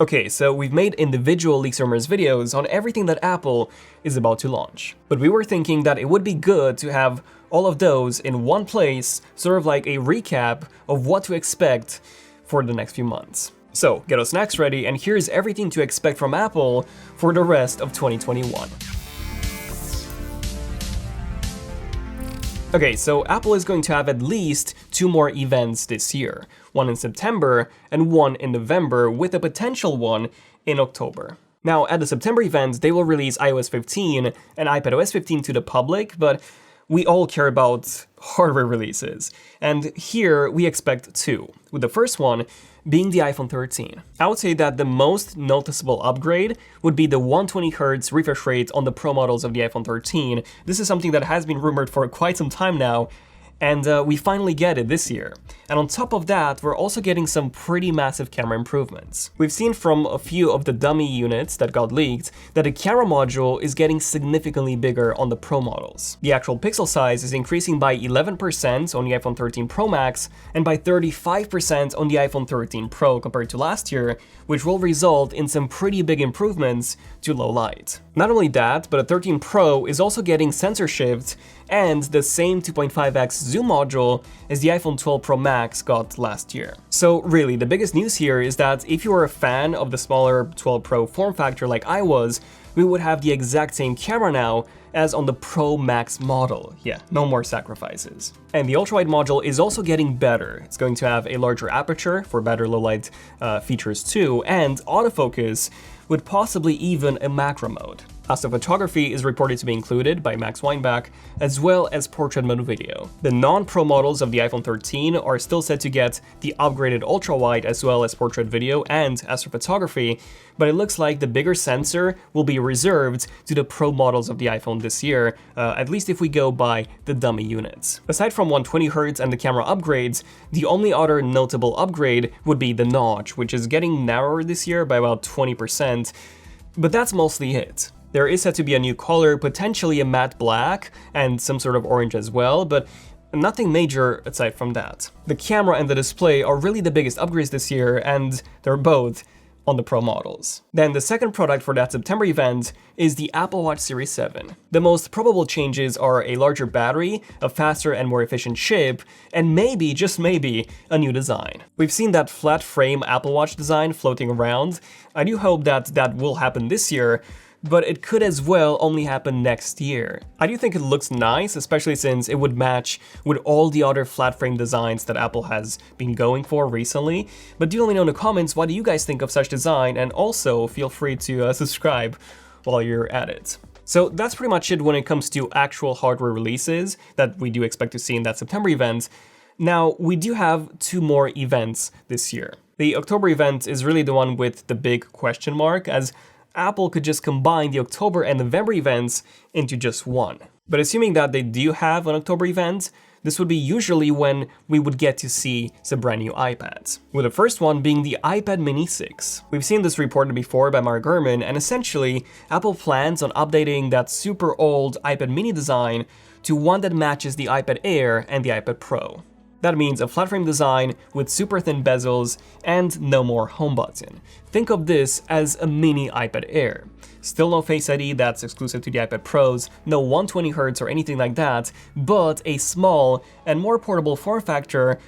Okay, so we've made individual leaks rumors videos on everything that Apple is about to launch. But we were thinking that it would be good to have all of those in one place, sort of like a recap of what to expect for the next few months. So get our snacks ready, and here's everything to expect from Apple for the rest of 2021. Okay, so Apple is going to have at least 2 more events this year, one in September and one in November, with a potential one in October. Now, at the September event, they will release iOS 15 and iPadOS 15 to the public, but we all care about hardware releases, and here we expect 2, with the first one being the iPhone 13. I would say that the most noticeable upgrade would be the 120Hz refresh rate on the Pro models of the iPhone 13. This is something that has been rumored for quite some time now, and we finally get it this year. And on top of that, we're also getting some pretty massive camera improvements. We've seen from a few of the dummy units that got leaked that the camera module is getting significantly bigger on the Pro models. The actual pixel size is increasing by 11% on the iPhone 13 Pro Max and by 35% on the iPhone 13 Pro compared to last year, which will result in some pretty big improvements to low light. Not only that, but the 13 Pro is also getting sensor shift and the same 2.5x zoom module as the iPhone 12 Pro Max got last year. So really, the biggest news here is that if you are a fan of the smaller 12 Pro form factor like I was, we would have the exact same camera now as on the Pro Max model. Yeah, no more sacrifices. And the ultrawide module is also getting better. It's going to have a larger aperture for better low light features too, and autofocus with possibly even a macro mode. Astrophotography is reported to be included by Max Weinbach, as well as portrait mode video. The non-Pro models of the iPhone 13 are still set to get the upgraded ultra-wide as well as portrait video and astrophotography, but it looks like the bigger sensor will be reserved to the Pro models of the iPhone this year, at least if we go by the dummy units. Aside from 120Hz and the camera upgrades, the only other notable upgrade would be the notch, which is getting narrower this year by about 20%, but that's mostly it. There is said to be a new color, potentially a matte black, and some sort of orange as well, but nothing major aside from that. The camera and the display are really the biggest upgrades this year, and they're both on the Pro models. Then the second product for that September event is the Apple Watch Series 7. The most probable changes are a larger battery, a faster and more efficient chip, and maybe, just maybe, a new design. We've seen that flat frame Apple Watch design floating around. I do hope that that will happen this year, but it could as well only happen next year. I do think it looks nice, especially since it would match with all the other flat frame designs that Apple has been going for recently. But do let me know in the comments, what do you guys think of such design, and also feel free to subscribe while you're at it. So that's pretty much it when it comes to actual hardware releases that we do expect to see in that September event. Now, we do have 2 more events this year. The October event is really the one with the big question mark, as Apple could just combine the October and November events into just one. But assuming that they do have an October event, this would be usually when we would get to see some brand new iPads, with the first one being the iPad Mini 6. We've seen this reported before by Mark Gurman, and essentially, Apple plans on updating that super old iPad Mini design to one that matches the iPad Air and the iPad Pro. That means a flat frame design with super thin bezels and no more home button. Think of this as a mini iPad Air. Still no Face ID, that's exclusive to the iPad Pros, no 120Hz or anything like that, but a small and more portable form factor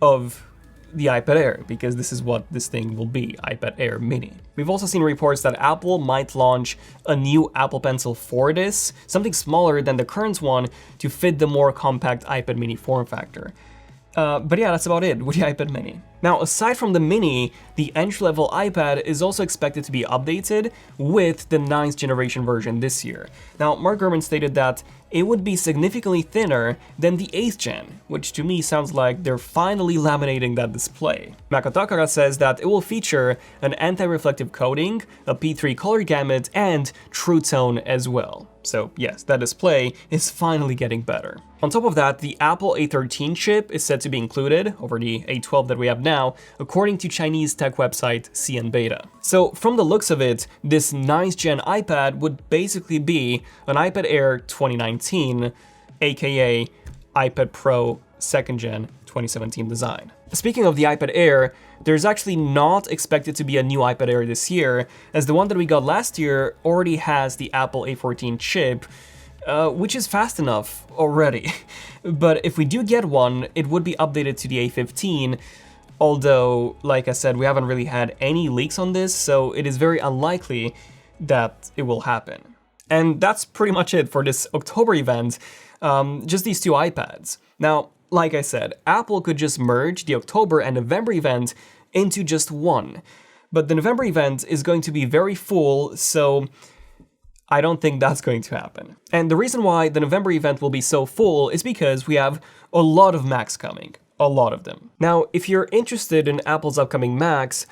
of the iPad Air, because this is what this thing will be, iPad Air Mini. We've also seen reports that Apple might launch a new Apple Pencil for this, something smaller than the current one to fit the more compact iPad Mini form factor. But yeah, that's about it with the iPad Mini. Now, aside from the Mini, the entry-level iPad is also expected to be updated with the 9th generation version this year. Now, Mark Gurman stated that it would be significantly thinner than the 8th gen, which to me sounds like they're finally laminating that display. Makotakara says that it will feature an anti-reflective coating, a P3 color gamut, and True Tone as well. So yes, that display is finally getting better. On top of that, the Apple A13 chip is said to be included over the A12 that we have now, according to Chinese tech website CN Beta. So from the looks of it, this 9th gen iPad would basically be an iPad Air 2019, aka iPad Pro 2nd gen 2017 design. Speaking of the iPad Air, there's actually not expected to be a new iPad Air this year, as the one that we got last year already has the Apple A14 chip, which is fast enough already. But if we do get one, it would be updated to the A15, although, like I said, we haven't really had any leaks on this, so it is very unlikely that it will happen. And that's pretty much it for this October event, just these two iPads. Now, like I said, Apple could just merge the October and November event into just one. But the November event is going to be very full, so I don't think that's going to happen. And the reason why the November event will be so full is because we have a lot of Macs coming. A lot of them. Now, if you're interested in Apple's upcoming Macs,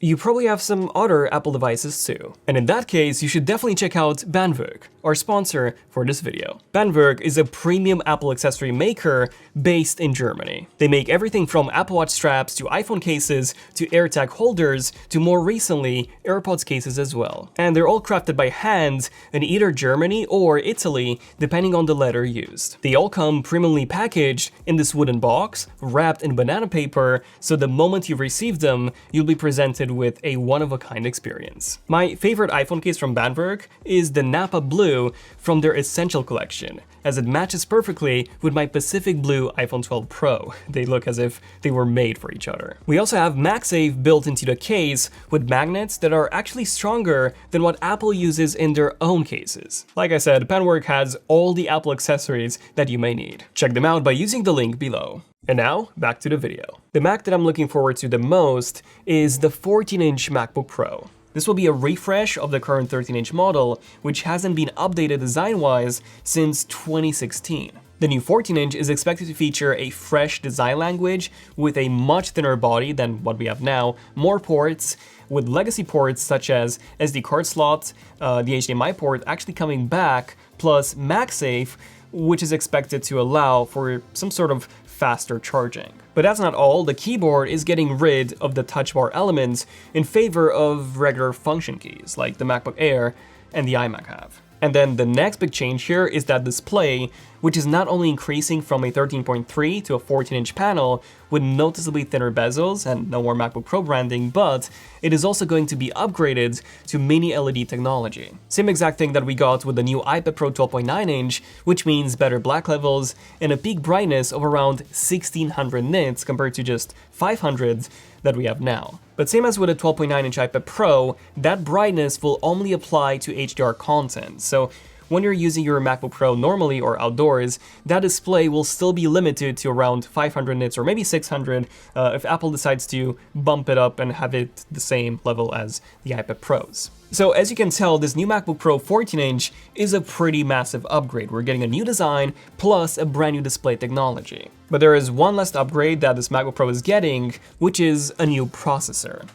you probably have some other Apple devices too. And in that case, you should definitely check out BandWerk, our sponsor for this video. BandWerk is a premium Apple accessory maker based in Germany. They make everything from Apple Watch straps to iPhone cases to AirTag holders to more recently AirPods cases as well. And they're all crafted by hand in either Germany or Italy, depending on the leather used. They all come premiumly packaged in this wooden box, wrapped in banana paper, so the moment you receive them, you'll be presented with a one-of-a-kind experience. My favorite iPhone case from BandWerk is the Napa Blue from their Essential collection, as it matches perfectly with my Pacific Blue iPhone 12 Pro. They look as if they were made for each other. We also have MagSafe built into the case with magnets that are actually stronger than what Apple uses in their own cases. Like I said, BandWerk has all the Apple accessories that you may need. Check them out by using the link below. And now, back to the video. The Mac that I'm looking forward to the most is the 14-inch MacBook Pro. This will be a refresh of the current 13-inch model, which hasn't been updated design-wise since 2016. The new 14-inch is expected to feature a fresh design language with a much thinner body than what we have now, more ports, with legacy ports such as SD card slot, the HDMI port actually coming back, plus MagSafe, which is expected to allow for some sort of faster charging. But that's not all. The keyboard is getting rid of the touch bar elements in favor of regular function keys, like the MacBook Air and the iMac have. And then the next big change here is that display, which is not only increasing from a 13.3 to a 14-inch panel with noticeably thinner bezels and no more MacBook Pro branding, but it is also going to be upgraded to mini LED technology. Same exact thing that we got with the new iPad Pro 12.9-inch, which means better black levels and a peak brightness of around 1600 nits compared to just 500 that we have now. But same as with a 12.9-inch iPad Pro, that brightness will only apply to HDR content. So when you're using your MacBook Pro normally or outdoors, that display will still be limited to around 500 nits or maybe 600 if Apple decides to bump it up and have it the same level as the iPad Pros. So as you can tell, this new MacBook Pro 14-inch is a pretty massive upgrade. We're getting a new design plus a brand new display technology. But there is one last upgrade that this MacBook Pro is getting, which is a new processor.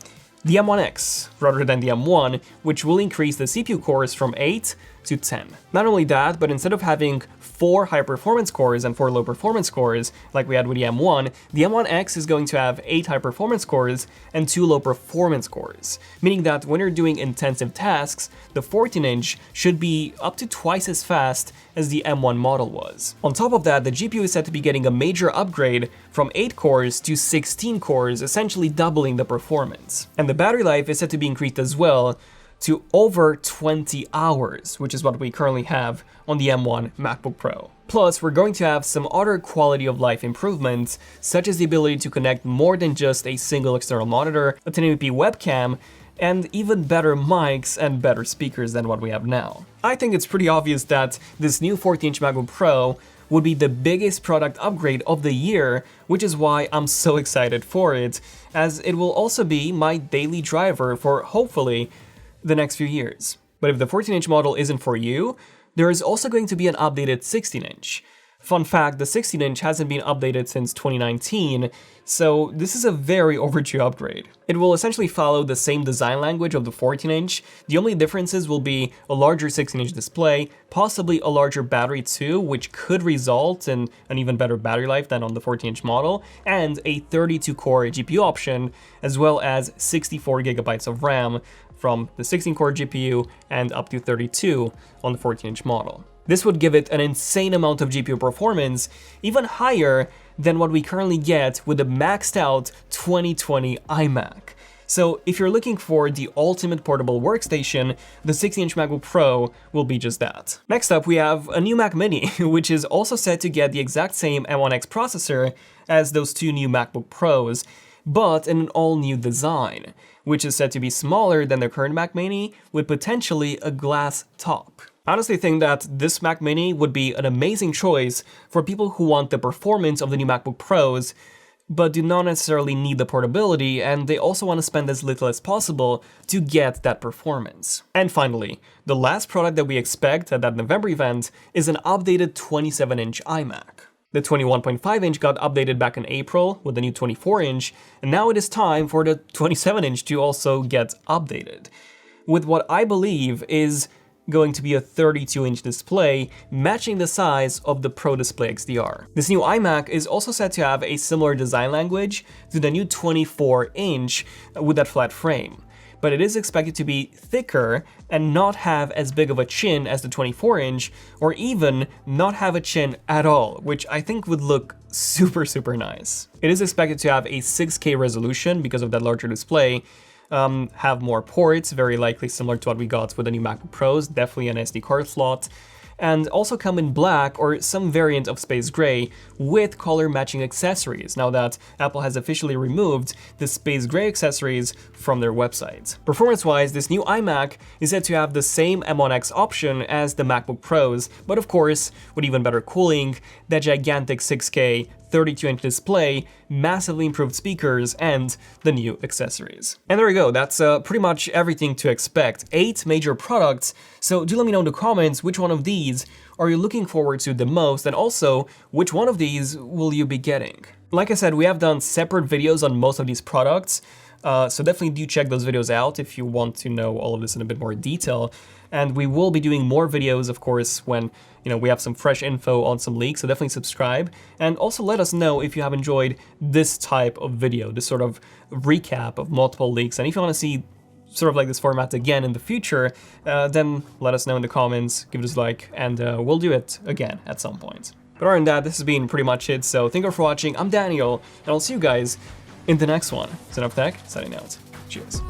The M1X, rather than the M1, which will increase the CPU cores from 8 to 10. Not only that, but instead of having 4 high-performance cores and 4 low-performance cores, like we had with the M1X is going to have 8 high-performance cores and 2 low-performance cores, meaning that when you're doing intensive tasks, the 14-inch should be up to twice as fast as the M1 model was. On top of that, the GPU is said to be getting a major upgrade from 8 cores to 16 cores, essentially doubling the performance. And the battery life is said to be increased as well to over 20 hours, which is what we currently have on the M1 MacBook Pro. Plus, we're going to have some other quality of life improvements, such as the ability to connect more than just a single external monitor, a 1080p webcam, and even better mics and better speakers than what we have now. I think it's pretty obvious that this new 14-inch MacBook Pro would be the biggest product upgrade of the year, which is why I'm so excited for it, as it will also be my daily driver for, hopefully, the next few years. But if the 14-inch model isn't for you, there is also going to be an updated 16-inch. Fun fact, the 16-inch hasn't been updated since 2019, so this is a very overdue upgrade. It will essentially follow the same design language of the 14-inch. The only differences will be a larger 16-inch display, possibly a larger battery too, which could result in an even better battery life than on the 14-inch model, and a 32-core GPU option, as well as 64 gigabytes of RAM from the 16-core GPU and up to 32 on the 14-inch model. This would give it an insane amount of GPU performance, even higher than what we currently get with the maxed out 2020 iMac. So if you're looking for the ultimate portable workstation, the 16-inch MacBook Pro will be just that. Next up, we have a new Mac Mini, which is also set to get the exact same M1X processor as those two new MacBook Pros, but in an all-new design, which is said to be smaller than the current Mac Mini with potentially a glass top. I honestly think that this Mac Mini would be an amazing choice for people who want the performance of the new MacBook Pros, but do not necessarily need the portability, and they also want to spend as little as possible to get that performance. And finally, the last product that we expect at that November event is an updated 27-inch iMac. The 21.5-inch got updated back in April with the new 24-inch, and now it is time for the 27-inch to also get updated, with what I believe is going to be a 32-inch display, matching the size of the Pro Display XDR. This new iMac is also said to have a similar design language to the new 24-inch with that flat frame, but it is expected to be thicker and not have as big of a chin as the 24-inch, or even not have a chin at all, which I think would look super nice. It is expected to have a 6K resolution because of that larger display, have more ports, very likely similar to what we got with the new MacBook Pros, definitely an SD card slot, and also come in black or some variant of space gray with color matching accessories, now that Apple has officially removed the space gray accessories from their website. Performance-wise, this new iMac is said to have the same M1X option as the MacBook Pros, but of course, with even better cooling, that gigantic 6K 32-inch display, massively improved speakers, and the new accessories. And there we go, that's pretty much everything to expect. 8 major products, so do let me know in the comments which one of these are you looking forward to the most, and also which one of these will you be getting. Like I said, we have done separate videos on most of these products, so definitely do check those videos out if you want to know all of this in a bit more detail. And we will be doing more videos, of course, when we have some fresh info on some leaks, so definitely subscribe. And also let us know if you have enjoyed this type of video, this sort of recap of multiple leaks. And if you want to see sort of like this format again in the future, then let us know in the comments, give us a like, and we'll do it again at some point. But other than that, this has been pretty much it, so thank you for watching. I'm Daniel, and I'll see you guys in the next one. Son of Tech, signing out. Cheers.